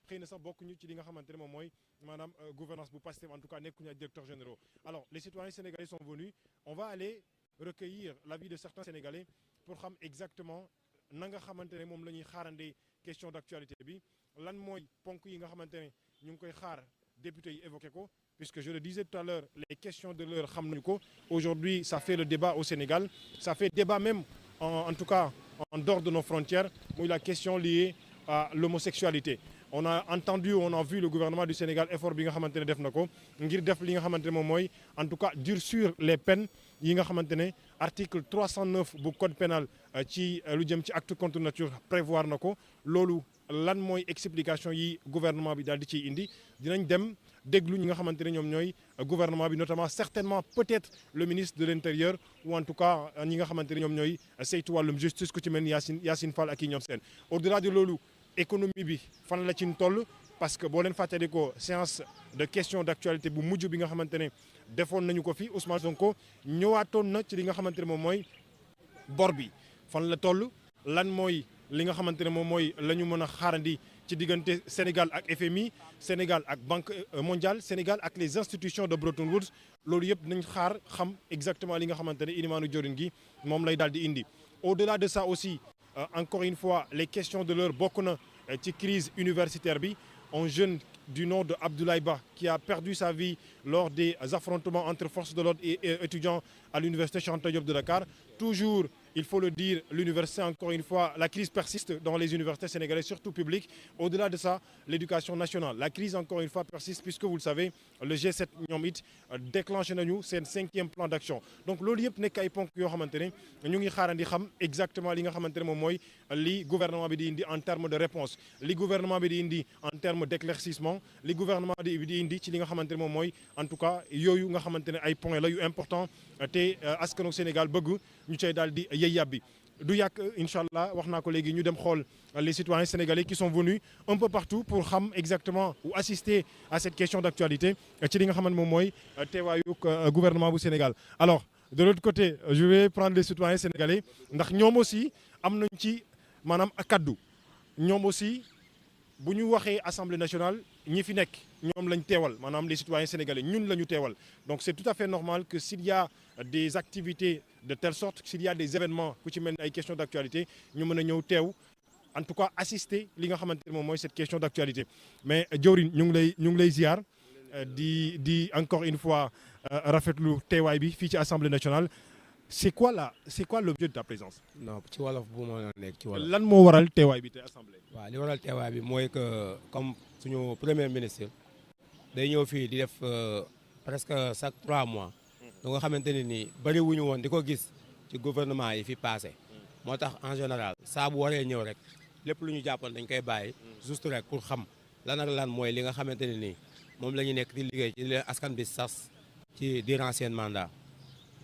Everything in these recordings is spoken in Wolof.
xëy na sax bokkuñu ci li nga xamante ne moom mooy maanaam gouvernance bu Pastef en tout cas nekkuñu ay directeurs généraux. Alors les citoyens sénégalais sont venus, on va aller recueillir l'avis de certains Sénégalais pour xam exactement na nga xamante ne moom la ñuy xaarandee question d'actualité bi lan mooy ponk yi nga xamante ne ñu ngi koy xaar député yi évoqué ko puisque je le disais tout à l'heure les questions de l'heure xam nañu ko aujourd'hui ça fait le débat au Sénégal ça fait débat même en tout cas en dehors de nos frontières muy la question liée à l'homosexualité. On a entendu, on a vu le gouvernement du Sénégal effort bi nga xamante ne def na ko ngir def li nga xamante ne moom mooy en tout cas durcir les peines yi nga xamante ne article 309 bu code pénal ci lu jëm ci acte contre nature prévoir na ko loolu lan mooy explication yi gouvernement bi daal di ciy indi dinañ dem déglu ñi nga xamante ne ñoom ñooy gouvernement bi notamment certainement peut-être le ministre de l'Intérieur ou en tout cas ñi nga xamante ne ñoom ñooy saytu wàllum justice ku ci mel ni Yacine Fall ak i ñoom seen au-delà de loolu économie bi fan la ci toll parce que boo leen fàttali ko séance de questions d'actualité bu mujj bi nga xamante ne defoon nañu ko fi Ousmane Sonko ñëwaatoon na ci li nga xamante ne moom mooy bor bi fan la toll lan mooy li nga xamante ne moom mooy la ñu mën a xaarandi ci diggante Sénégal ak FMI Sénégal ak Banque mondiale Sénégal ak les institutions de Bretton Woods loolu yëpp nañ xaar xam exactement li nga xamante ne ilimaanu jorin gi moom lay daal di indi au-delà de ça aussi encore une fois les questions de l'heure bokk na ci crise universitaire bi un jeune du nom de Abdoulaye Ba qui a perdu sa vie lors des affrontements entre forces de l'ordre et étudiants à l'université Cheikh Anta Diop de Dakar. Toujours, il faut le dire, l'université, encore une fois, la crise persiste dans les universités sénégalaises, surtout publiques. Au-delà de ça, l'éducation nationale. La crise, encore une fois, persiste puisque, vous le savez, le G7 ñoom it déclenché nañu seen 5e plan d'action. Donc loolu yëpp nekk ay ponk yoo xamante ne ñu ngi xaarandi xam exactement li nga xamante ne moom mooy li gouvernement bi di indi en termes de réponse li gouvernement bi di indi en termes d'éclaircissement li gouvernement di indi ci li nga xamante ne moom mooy en tout cas yooyu nga xamante ne ay points la yu important te askanu Sénégal bëgg ñu cay daal di yey yàbbi du yàgg incha allah wax naa ko léegi ñu dem xool les citoyens sénégalais qui sont venus un peu partout pour xam exactement ou assister à cette question d'actualité ci li nga xamante moom mooy teewaayu gouvernement bu Sénégal. Alors de l'autre côté je vais prendre les citoyens sénégalais ndax ñoom aussi am nañ ci maanaam kaddu ñoom aussi bu ñu waxee assemblée nationale ñi fi nekk ñoom lañ teewal maanaam les citoyens sénégalais ñun la ñu teewal donc c'est tout à fait normal que s'il y a des activités de telle sorte s'il y a des événements ku ci mel ni ay questions d'actualité ñu mën a ñëw teew en tout cas assister li nga xamante ne moom mooy cette question d'actualité mais jawriñ ñu ngi lay ziar di encore une fois rafetlu teewaay bi fii ci assemblée nationale c'est quoi l'objet de ta présence. non ci wolof bu ma nekk ci wolof. lan moo waral teewaay bi te assemblée. waaw li waral teewaay bi mooy que comme suñu premier ministre day ñëw fii di def presque chaque 3 mois. lu nga xamante ne nii bari wuñu woon di ko gis ci gouvernement yi fi passé. moo tax en général saa bu waree ñëw rek lépp lu ñu jàppoon dañ koy bàyyi juste rek pour xam lan ak lan mooy li nga xamante ne nii moom la ñu nekk di liggéey ci leen askan bi sas ci durant seen mandat.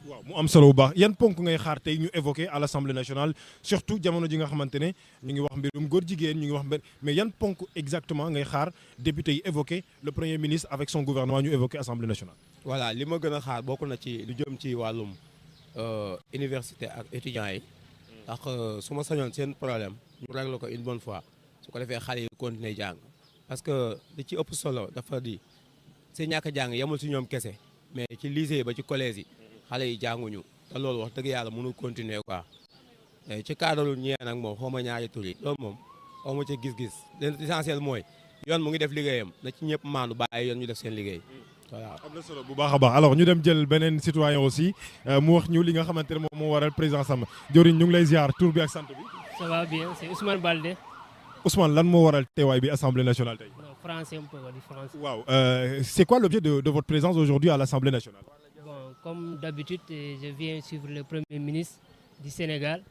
waaw mu am solo bu baax yan ponk ngay xaar tey ñu évoqué à l'Assemblée nationale surtout jamono ji nga xamante ne ñu ngi wax mbirum góor jigéen ñu ngi wax mais yan ponk exactement ngay xaar député yi évoqué le premier ministre avec son gouvernement ñu évoqué Assemblée nationale. voilà li ma gën a xaar bokk na ci lu jëm ci wàllum université ak étudiants yi ndax su ma sañoon seen problème ñu régler ko une bonne fois su ko defee xale yi continuer jàng parce que li ci ëpp solo dafa di seen ñàkk a jàng yemul si ñoom kese mais ci lycée ba ci collège yi. xale yi jànguñu te loolu wax dëgg yàlla mënul continuer quoi ci cadre ñee nag moom xaw ma ñaari tur yi loolu moom xaw ma ca gis-gis l'essentiel mooy yoon mu ngi def liggéeyam na ci ñëpp maandu bàyyi yoon ñu def seen liggéey voilà. am na solo bu baax a baax alors ñu dem jël beneen citoyen aussi mu wax ñu li nga xamante ne moom moo waral président Samba joriñ ñu ngi lay ziar tur bi ak sant bi. ça va bien c'est Ousmane Baldé. Ousmane lan moo waral teewaay bi assemblée nationale tey. français un peu wala français. waaw c'est quoi l'objet de votre présence aujourd'hui à l'Assemblée nationale. Comme d'habitude, je viens suivre le Premier ministre du Sénégal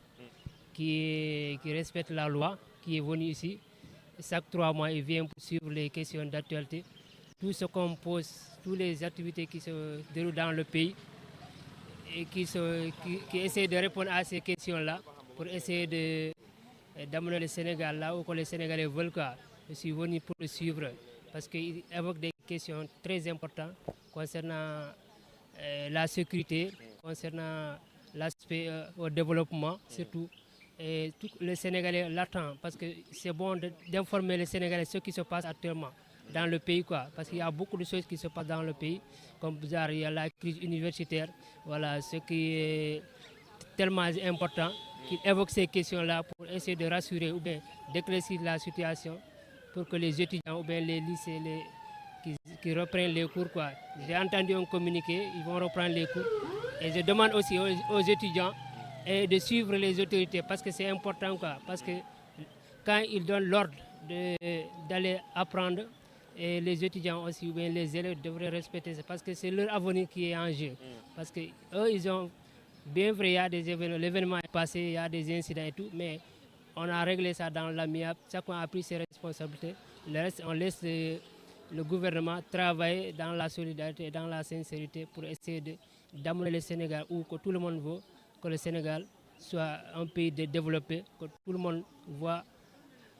qui respecte la loi, qui est venu ici. Chaque 3 mois, il vient pour suivre les questions d'actualité. Tout ce qu'on pose, toutes les activités qui se déroulent dans le pays et qui essaient de répondre à ces questions-là pour essayer d'amener le Sénégal là où les Sénégalais veulent. Je suis venu pour le suivre parce qu'il évoque des questions très importantes concernant la sécurité, concernant l'aspect au développement surtout, et tous les Sénégalais l'attendent parce que c'est bon d'informer les Sénégalais ce qui se passe actuellement dans le pays, quoi. Parce qu'il y a beaucoup de choses qui se passent dans le pays, comme genre, il y a la crise universitaire, voilà, ce qui est tellement important qu'il évoque ces questions-là pour essayer de rassurer ou bien d'éclaircir la situation pour que les étudiants ou bien les lycées qui reprennent les cours, quoi. J'ai entendu un communiqué, ils vont reprendre les cours. Et je demande aussi aux étudiants de suivre les autorités parce que c'est important, quoi. Parce que quand ils donnent l'ordre d'aller apprendre, et les étudiants aussi, ou bien les élèves devraient respecter ça parce que c'est leur avenir qui est en jeu. Parce que eux, ils ont bien vrai, il y a des événements, l'événement est passé, il y a des incidents et tout, mais on a réglé ça dans l'amiable, chacun a pris ses responsabilités. Le reste, on laisse le gouvernement travailler dans la solidarité et dans la sincérité pour essayer d'amener le Sénégal où que tout le monde veut que le Sénégal soit un pays développé, que tout le monde voit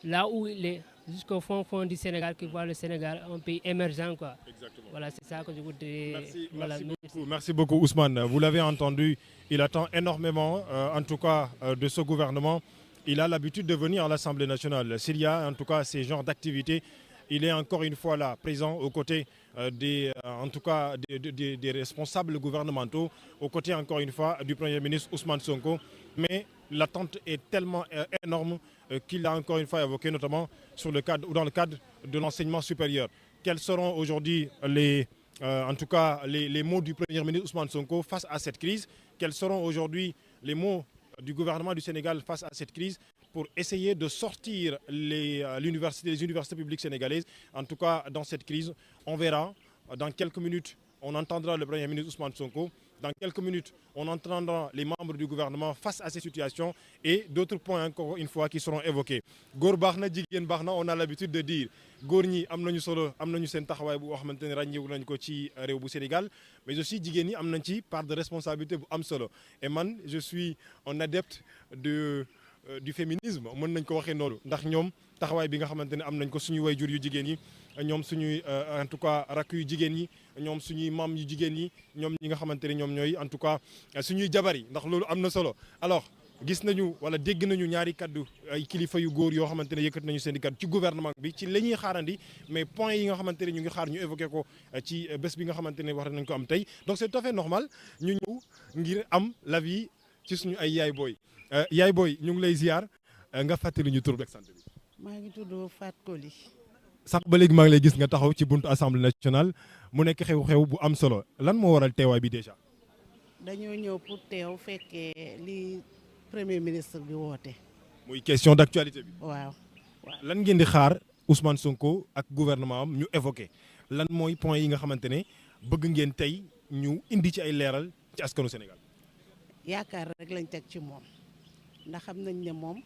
là où il est, jusqu'au fond du Sénégal, qui voit le Sénégal un pays émergent, quoi. Exactement. Voilà, c'est ça que je voudrais... Merci beaucoup, Ousmane. Vous l'avez entendu, il attend énormément, en tout cas, de ce gouvernement. Il a l'habitude de venir à l'Assemblée nationale. S'il y a, en tout cas, ces genres d'activités, il est encore une fois là, présent aux côtés des responsables gouvernementaux, aux côtés, encore une fois, du Premier ministre Ousmane Sonko. Mais l'attente est tellement énorme qu'il a encore une fois évoqué, notamment dans le cadre de l'enseignement supérieur. Quels seront aujourd'hui les mots du Premier ministre Ousmane Sonko face à cette crise? Quels seront aujourd'hui les mots du gouvernement du Sénégal face à cette crise pour essayer de sortir les universités publiques sénégalaises, en tout cas dans cette crise? On verra. Dans quelques minutes, on entendra le Premier ministre Ousmane Sonko. Dans quelques minutes, on entendra les membres du gouvernement face à ces situations et d'autres points encore une fois qui seront évoqués. Góor baax na, jigéen baax na, on a l'habitude de dire góor ñi am nañu solo, am nañu seen taxawaay bu xamante ne ràññeewu nañ ko ci réew bu Sénégal, mais aussi jigéen ñi am nañ ci part de responsabilité bu am solo. Et man, je suis un adepte du féminisme, mën nañ ko waxee noonu ndax ñoom taxawaay bi nga xamante ne am nañ ko suñu wayjur yu jigéen yi, ñoom suñuy en tout cas rakk yu jigéen yi, ñoom suñuy maam yu jigéen yi, ñoom ñi nga xamante ne ñoom ñooy en tout cas suñuy jabar yi, ndax loolu am na solo. Alors gis nañu wala dégg nañu ñaari kaddu ay kilifa yu góor yoo xamante ne yëkkat nañu seen i kaddu ci gouvernement bi ci la ñuy xaarandi, mais point yi nga xamante ne ñu ngi xaar ñu évoqué ko ci bés bi nga xamante ne war nañ ko am tey. Donc c'est tout à fait normal ñu ñëw ngir am l'avis ci suñu ay yaay booy. Yaay booy ñu ngi lay ziar nga fàttali ñu tur beeg sant bi. maa ngi tudd Fatou Koli. sax ba léegi maa ngi lay gis nga taxaw ci buntu assemblée nationale mu nekk xew-xew bu am solo lan moo waral teewaay bi déjà. dañoo ñëw pour teew fekkee li premier ministre bi woote. muy question d'actualité bi. waaw. lan ngeen di xaar Ousmane Sonko ak gouvernement am ñu évoqué lan mooy point yi nga xamante ne bëgg ngeen tey ñu indi ci ay leeral ci askanu Sénégal. yaakaar rek lañ teg ci moom ndax xam nañ ne moom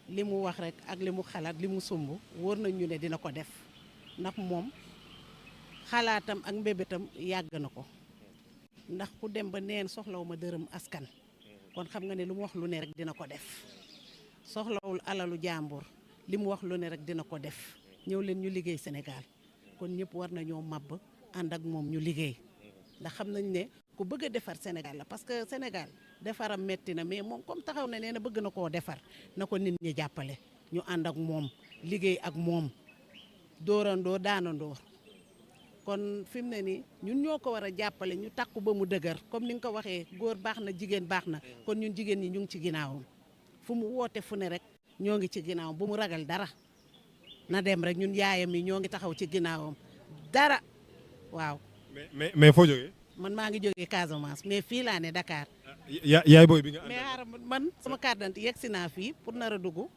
li mu wax rek ak li mu xalaat li mu sumb wóor nañ ñu ne dina ko def ndax moom xalaatam ak mbébétam yàgg na ko ndax ku dem ba neen soxlawu ma dërëm askan kon xam nga ne lu mu wax lu ne rek dina ko def soxlawul alalu jàmbur li mu wax lu ne rek dina ko def ñëw leen ñu liggéey Sénégal kon ñëpp war nañoo màbb ànd ak moom ñu liggéey ndax xam nañ ne ku bëgg a defar Sénégal la parce que Sénégal defaram metti na mais moom comme taxaw na nee na bëgg na koo defar na ko nit ñi jàppale ñu ànd ak moom liggéey ak moom dóorandoo daanandoo kon fi mu ne nii ñun ñoo ko war a jàppale ñu takku ba mu dëgër comme ni nga ko waxee góor baax na jigéen baax na kon ñun jigéen ñi ñu ngi ci ginnaawam fu mu woote fu ne rek ñoo ngi ci ginnaawam bu mu ragal dara na dem rek ñun yaayam yi ñoo ngi taxaw ci ginnaawam dara waaw. mais foo jógee. man maa ngi jógee Casamance mais fii laa ne Dakar. yaay booy bi nga. mais xaaral man sama carte d'identité yegg si naa fii pour nar a dugg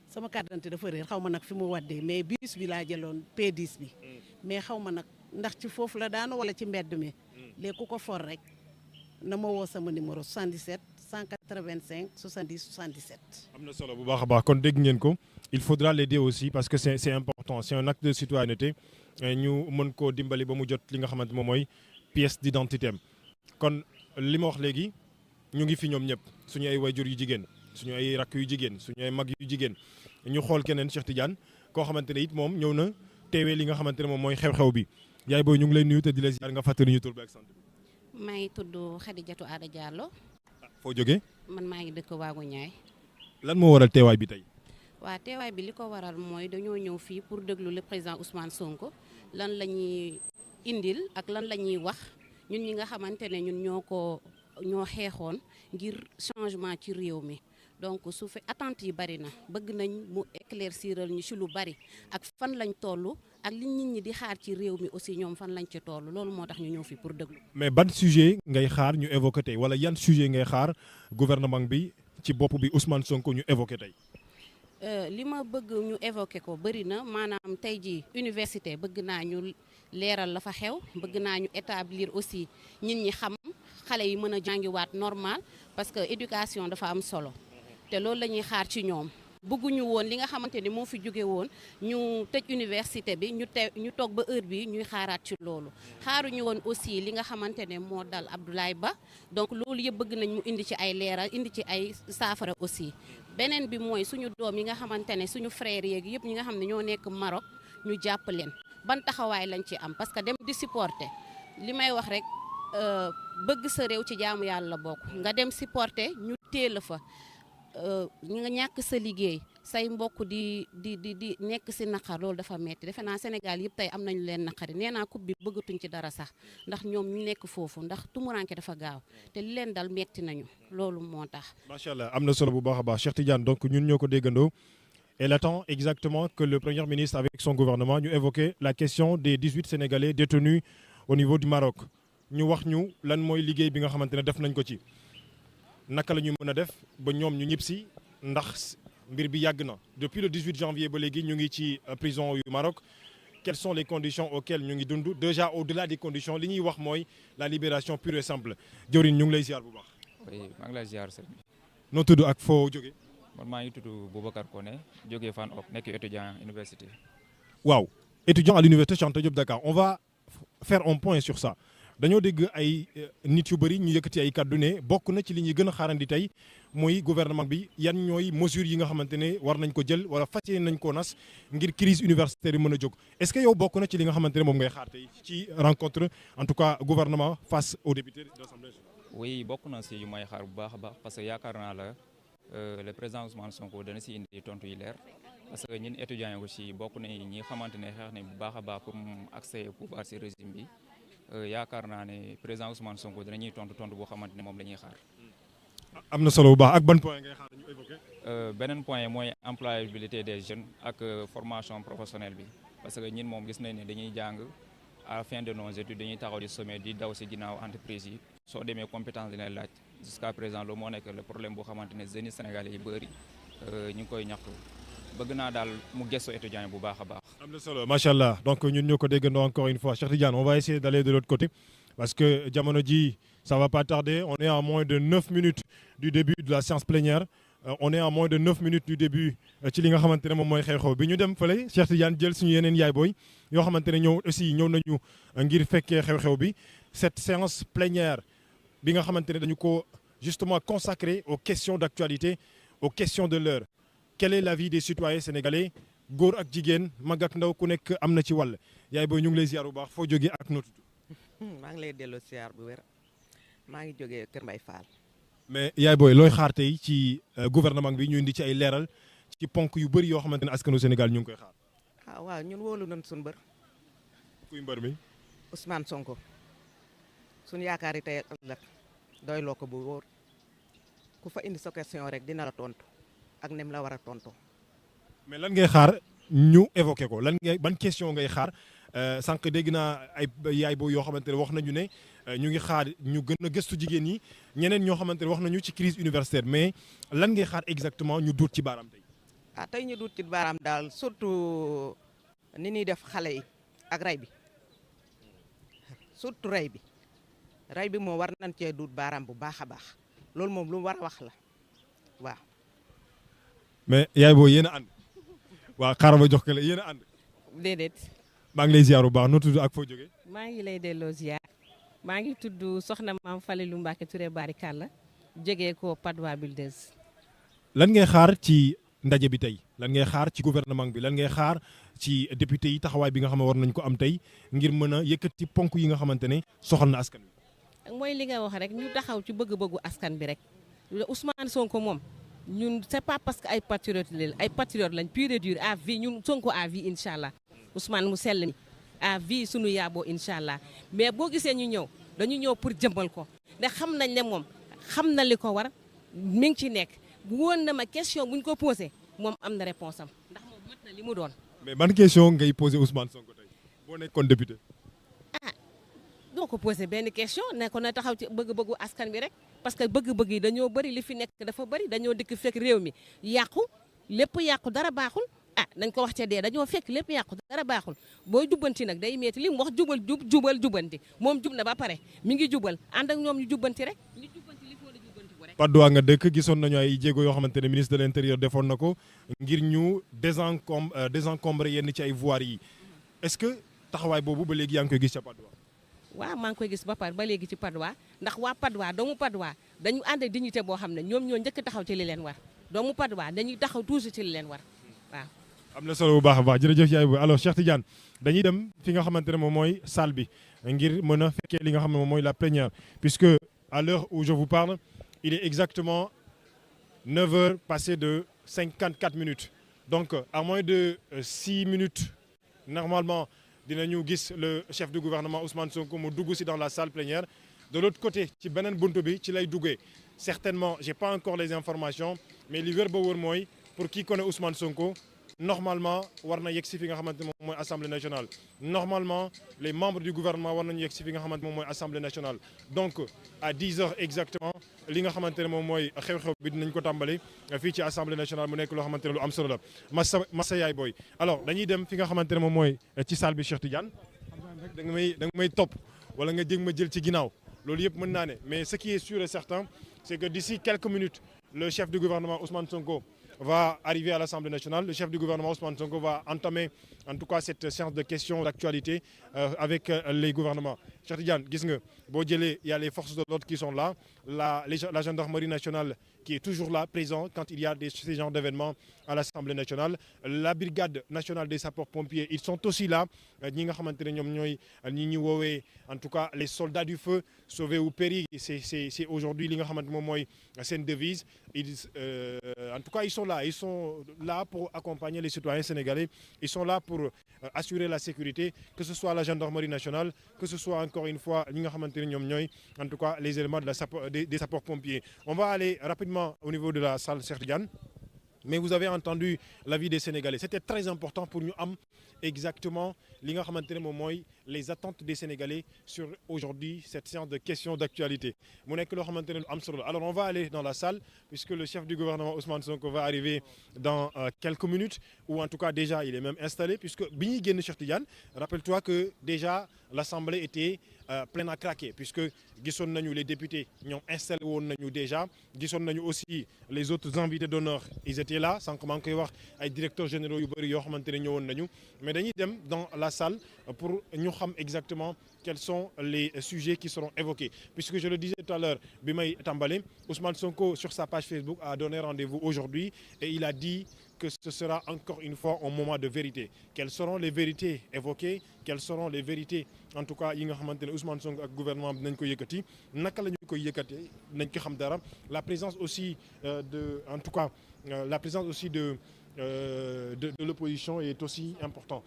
sama carte d'identité dafa réer xaw ma nag fi mu waddee mais bus bi laa jëloon P10 bi mais xaw ma nag ndax ci foofu la daanu wala ci mbedd mi léegi ku ko for rek na ma woo sama numéro 77 185 70 77. am na solo bu baax a baax kon dégg ngeen ko il faudra l'aider aussi parce que c'est important c'est un acte de citoyenneté ñu mën koo dimbali ba mu jot li nga xamante moom mooy pièce d'identité am kon li ma wax léegi ñu ngi fi ñoom ñëpp suñu ay wayjur yu jigéen suñu ay rakk yu jigéen suñu ay mag yu jigéen ñu xool keneen Cheikh Tidiane koo xamante ne it moom ñëw na teewee li nga xamante ne moom mooy xew-xew bi yaay booy ñu ngi lay nuyu te di la ziar nga fàttali ñu tur bi ak sant bi. maa ngi tudd Khadijatou Ada Diallo. foo jógee. man maa ngi dëkk Waagu Ñaay. lan moo waral teewaay bi tey. waa teewaay bi li ko waral mooy dañoo ñëw fii pour déglu le président Ousmane Sonko lan la ñuy indil ak lan la ñuy wax ñun ñi nga xamante ne ñun ñoo xeexoon ngir changement ci réew mi. donc su fe attente yi bari na bëgg nañ mu éclairciral ñu ci lu bari ak fan lañ toll ak li nit ñi di xaar ci réew mi aussi ñoom fan lañ ci toll loolu moo tax ñu ñëw fi pour déglu. mais ban sujet ngay xaar ñu évoqué tey wala yan sujet ngay xaar gouvernement bi ci bopp bi Ousmane Sonko ñu évoqué tey. li ma bëgg ñu évoqué ko bari na maanaam tey jii université bëgg naa ñu leeral la fa xew bëgg naa ñu établir aussi nit ñi xam xale yi mën a jàngiwaat normal parce que éducation dafa am solo. te loolu la ñuy xaar ci ñoom bëgguñu woon li nga xamante ni moo fi jóge woon ñu tëj université bi ñu toog ba heure bi ñuy xaaraat ci loolu xaaruñu woon aussi li nga xamante ne moo dal Abdoulaye Ba donc loolu yëpp bëgg nañ mu indi ci ay leeral indi ci ay saafara aussi beneen bi mooy suñu doom yi nga xamante ne suñu frères yeeg yëpp ñi nga xam ne ñoo nekk Maroc ñu jàpp leen ban taxawaay lañ ci am parce que dem di supporter li may wax rek bëgg sa réew ci jaamu yàlla bokk nga dem supporter ñu téel fa nga ñàkk sa liggéey say mbokk di nekk si naqar loolu dafa metti defe naa Sénégal yëpp tey am nañu leen naqari nee naa coupe bi bëggatuñ ci dara sax ndax ñoom ñu nekk foofu ndax tumuranke dafa gaaw te li leen dal metti nañu loolu moo tax. macha allah am na solo bu baax a baax Cheikh Tidiane donc ñun ñoo ko déggandoo elle attend exactement que le premier ministre avec son gouvernement ñu évoqué la question des 18 Sénégalais détenus au niveau du Maroc ñu wax ñu lan mooy liggéey bi nga xamante ne def nañ ko ci. naka la ñu mën a def ba ñoom ñu ñib si ndax mbir bi yàgg na depuis le 18 janvier ba léegi ñu ngi ci prison yu Maroc quelles sont les conditions auxquelles ñu ngi dund déjà au-delà des conditions li ñuy wax mooy la libération pure et simple jawriñ ñu ngi lay ziar bu baax. oui maa ngi lay ziar sëñ bi. noo tudd ak foo jógee. man maa ngi tudd Boubacar Koné jógee Fann Hock nekk étudiant université. waaw étudiant à l'université Cheikh Anta Diop Dakar on va faire un point sur ça. dañoo dégg ay nit yu bëri ñu yëkkati ay kàddu ne bokk na ci li ñuy gën a xaarandi tey mooy gouvernement bi yan ñooy mesures yi nga xamante ne war nañ ko jël wala fas yéene nañ koo nas ngir crise universitaire yi mën a jóg est-ce que yow bokk na ci li nga xamante ne moom ngay xaar tey ci rencontre en tout cas gouvernement face aux députés de l'Assemblée nationale. oui bokk na si yu may xaar bu baax a baax parce que yaakaar naa la le président Ousmane Sonko dana si indi tontu yi leer parce que ñun étudiants yi aussi bokk na ñi xamante ne xeex nañ bu baax a baax pour mu accès au pouvoir si régime bi. yaakaar naa ne président Ousmane Sonko dinañuy tontu boo xamante ne moom la ñuy xaar. am na solo bu baax ak ban point ngay xaar ñu évoqué. beneen point mooy employabilité des jeunes ak formation professionnelle bi parce que ñun moom gis nañ ne dañuy jàng à la fin de nos études dañuy taxaw di sommet di daw si ginnaaw entreprise yi soo demee compétence dina laaj jusqu'à présent loolu moo nekk le problème boo xamante ne jeunes sénégalais yi bëri ñu ngi koy ñaxtu. bëgg naa daal mu gëstu étudiants yi bu baax a baax. am na solo macha allah donc ñun ñoo ko déggandoo encore une fois Cheikh Tidiane on va essayer d'aller de l'autre côté parce que jamono ji ça va pas tarder on est à moins de 9 minutes du début de la séance plénière on est à moins de 9 minutes du début ci li nga xamante ne moom mooy xew-xew bi ñu dem fële Cheikh Tidiane jël suñu yeneen yaay booy yoo xamante ne ñëw nañu ngir fekkee xew-xew bi cette séance plénière bi nga xamante ne dañu ko justement consacrée aux questions d'actualité aux questions de l'heure. Quel est l'avis des citoyens sénégalais góor ak jigéen mag ak ndaw ku nekk am na ci wàll yaay booy ñu ngi lay ziar bu baax foo jógee ak noo tudd. maa ngi lay delloo ziar bu wér maa ngi jógee Kër Mbaye Fall. mais yaay booy looy xaar tey ci gouvernement bi ñu indi ci ay leeral ci ponk yu bëri yoo xamante ne askanu Sénégal ñu ngi koy xaar. ah waaw ñun wóolu nañ suñu mbër. kuy mbër mi. Ousmane Sonko suñu yaakaar yi tey ak ëllëg doy loo ko bu wóor ku fa indi sa question rek dina la tontu. ak nem la war a tontu. mais lan ngay xaar ñu évoqué ko ban question ngay xaar sànq dégg naa ay yaay boo yoo xamante ne wax nañu ne ñu ngi xaar ñu gën a gëstu jigéen ñi ñeneen ñoo xamante ne wax nañu ci crise universitaire mais lan ngay xaar exactement ñu duut ci baaraam tey. ah tey ñu duut ci baaraam daal surtout ni ñuy def xale yi ak rey bi surtout rey bi moom war nañ cee duut baaraam bu baax a baax loolu moom lu war a wax la waaw. mais yaay boo yéen a ànd waaw xaaral ma jox ko la yéen a ànd. déedéet. maa ngi lay ziar bu baax noo tudd ak foo jógee. maa ngi lay delloo ziar maa ngi tudd Soxna Maam Falilou Mbacke Touré Barikalla jógee ko Padois Buldeuse. lan ngay xaar ci ndaje bi tey lan ngay xaar ci gouvernement bi lan ngay xaar ci député yi taxawaay bi nga xam ne war nañ ko am tey ngir mën a yëkkati ponk yi nga xamante ne soxal na askan wi. mooy li nga wax rek ñu taxaw ci bëgg-bëggu askan bi rek Ousmane Sonko moom ñun c'est pas parce que ay patriotes lañ pur et dur à vie ñun Sonko à vie incha allah Ousmane mu sell mi à vie sunu yaaboo incha allah mais boo gisee ñu ñëw dañu ñëw pour jëmbal ko ndax xam nañ ne moom xam na li ko war mi ngi ci nekk bu woon na ma question buñ ko posé moom am na réponse am ndax moom mat na li mu doon. mais ban question ngay posé Ousmane Sonko tey boo nekkoon député. doo ko posé benn question ne ko na taxaw ci bëgg-bëggu askan bi rek parce que bëgg-bëgg yi dañoo bëri li fi nekk dafa bëri dañoo dikk fekk réew mi yàqu lépp yàqu dara baaxul nañ ko wax ca dee dañoo fekk lépp yàqu dara baaxul booy jubbanti nag day metti li mu wax jubal jubbanti moom jub na ba pare mi ngi jubal ànd ak ñoom ñu jubbanti rek li jubbanti li foo la jubbanti ko rek. Patte d'Oie nga dëkk gisoon nañu ay jéego yoo xamante ne ministre de l'intérieur defoon na ko ngir ñu désencombrer yenn ci ay voiries yi est-ce que taxawaay boobu ba léegi yaa ngi koy gis ca Patte d'Oie. waaw maa ngi koy gis ba léegi ci Patte d'Oie ndax waa Patte d'Oie doomu Patte d'Oie dañu ànd ak dignité boo xam ne ñoom ñoo njëkk taxaw ci li leen war doomu Patte d'Oie dañuy taxaw toujours ci li leen war waaw. am na solo bu baax a baax jërëjëf yaay booy alors Cheikh Tidiane dañuy dem fi nga xamante ne moom mooy salle bi ngir mën a fekkee li nga xam ne moom mooy la plénière puisque à l'heure où je vous parle il est exactement 9 heures passées de 54 minutes donc à moins de 6 minutes normalement dinañu gis le chef du gouvernement Ousmane Sonko mu dugg si dans la salle plénière de l'autre côté ci beneen buntu bi ci lay duggee certainement j'ai pas encore les informations mais li wér ba wóor mooy pour qui connaît Ousmane Sonko normalement war na yegg si fi nga xamante moom mooy assemblée nationale normalement les membres du gouvernement war nañu yegg si fi nga xamante moom mooy assemblée nationale donc à 10 heures exactement li nga xamante ne moom mooy xew-xew bi dinañ ko tàmbali fii ci assemblée nationale mu nekk loo xamante ne lu am solo la massa yaay booy alors dañuy dem fi nga xamante ne moom mooy ci salle bi Cheikh Tidiane da nga may topp wala nga jég ma jël ci ginnaaw loolu yëpp mën naa ne mais ce qui est sûr et certain c'est que d'ici quelques minutes le chef du gouvernement Ousmane Sonko va arriver à l'Assemblée nationale. Le chef du gouvernement Ousmane Sonko va entamer en tout cas cette séance de questions d'actualité avec les gouvernements. Cheikh Tidiane gis nga boo jëlee il y a les forces de l'ordre qui sont là la gendarmerie nationale qui est toujours là présent quand il y a ces genres d'événements à l'Assemblée nationale la brigade nationale des sapeurs-pompiers ils sont aussi là ñi nga xamante ne ñoom ñooy ñi ñu woowee en tout cas les soldats du feu sauver ou périr c'est aujourd'hui li nga xamante moom mooy seen devise en tout cas ils sont là pour accompagner les citoyens sénégalais ils sont là pour assurer la sécurité que ce soit la gendarmerie nationale que ce soit encore une fois ñi nga xamante ne ñoom ñooy en tout cas les éléments de des sapeurs-pompiers on va aller rapidement au niveau de la salle Cheikh Tidiane mais vous avez entendu l'avis des Sénégalais c'était très important pour ñu am exactement li nga xamante ne moom mooy les attentes des Sénégalais sur aujourd'hui cette séance de questions d'actualité mu nekk loo xamante ne lu am solo alors on va aller dans la salle puisque le chef du gouvernement Ousmane Sonko va arriver dans quelques minutes ou en tout cas déjà il est même installé puisque bi ñuy génn Cheikh Tidiane rappelle-toi que déjà l'Assemblée était pleine à craquer puisque gisoon nañu les députés ñoom installé woon nañu déjà gisoon nañu aussi les autres invités d'honneur ils étaient là sànq maa ngi koy wax ay directeurs généraux yu bëri yoo xamante ne ñëwoon nañu mais dañuy dem dans la salle pour ñu xam exactement quels sont les sujets qui seront évoqués puisque je le disais tout à l'heure bi may tàmbale Ousmane Sonko sur sa page Facebook a donné rendez-vous aujourd'hui et il a dit que ce sera encore une fois un moment de vérité quelles seront les vérités évoquées quelles seront les vérités en tout cas yi nga xamante ne Ousmane Sonko ak gouvernement bi nañ ko yëkkati naka la ñu koy yëkkati nañ ko xam dara la présence aussi en tout cas la présence aussi de l'opposition est aussi important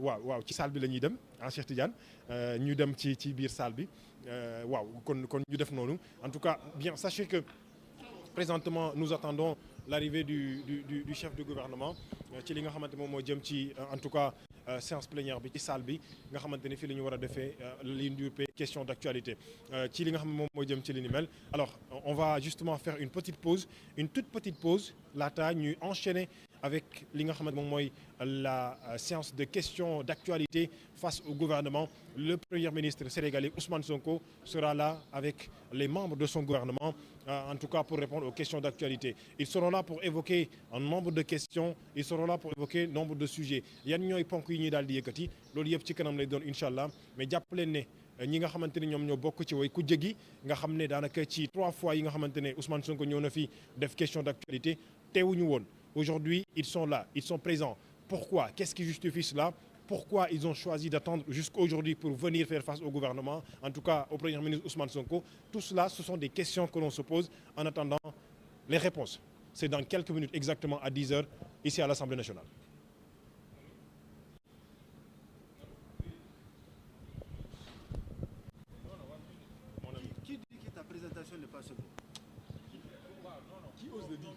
waaw ci salle bi la ñuy dem Cheikh Tidiane ñu dem ci biir salle bi waaw kon ñu def noonu en tout cas bien sachez que présentement nous attendons l'arrivée du chef du gouvernement ci li nga xamante moom moo jëm ci en tout cas séance plénière bi ci salle bi nga xamante ne fii la ñu war a defee li ñu duppee question d'actualité ci li nga xam ne moom moo jëm ci li ni mel alors on va justement faire une toute petite pause laata ñuy enchaîner avec li nga xamante moom mooy la séance de questions d'actualité face au gouvernement le premier ministre sénégalais Ousmane Sonko sera là avec les membres de son gouvernement en tout cas pour répondre aux questions d'actualité ils seront là pour évoquer un nombre de questions ils seront là pour évoquer nombre de sujets yan ñooy ponk yi ñuy daal di yëkkati loolu yëpp ci kanam lay doon incha allah mais jàpp leen ne ñi nga xamante ne ñoom ñoo bokk ci way ku jegi nga xam ne daanaka ci 3 fois yi nga xamante ne Ousmane Sonko ñëw na fi def question d'actualité teewuñu woon aujourd'hui ils sont là ils sont présents pourquoi qu'est-ce qui justifie cela pourquoi ils ont choisi d'attendre jusqu'aujourd'hui pour venir faire face au gouvernement en tout cas au premier ministre Ousmane Sonko tout cela ce sont des questions que l'on se pose en attendant les réponses C'est dans quelques minutes, exactement à 10 h, ici à l'Assemblée nationale. Qui dit que ta présentation n'est pas seconde? Qui ose le dire?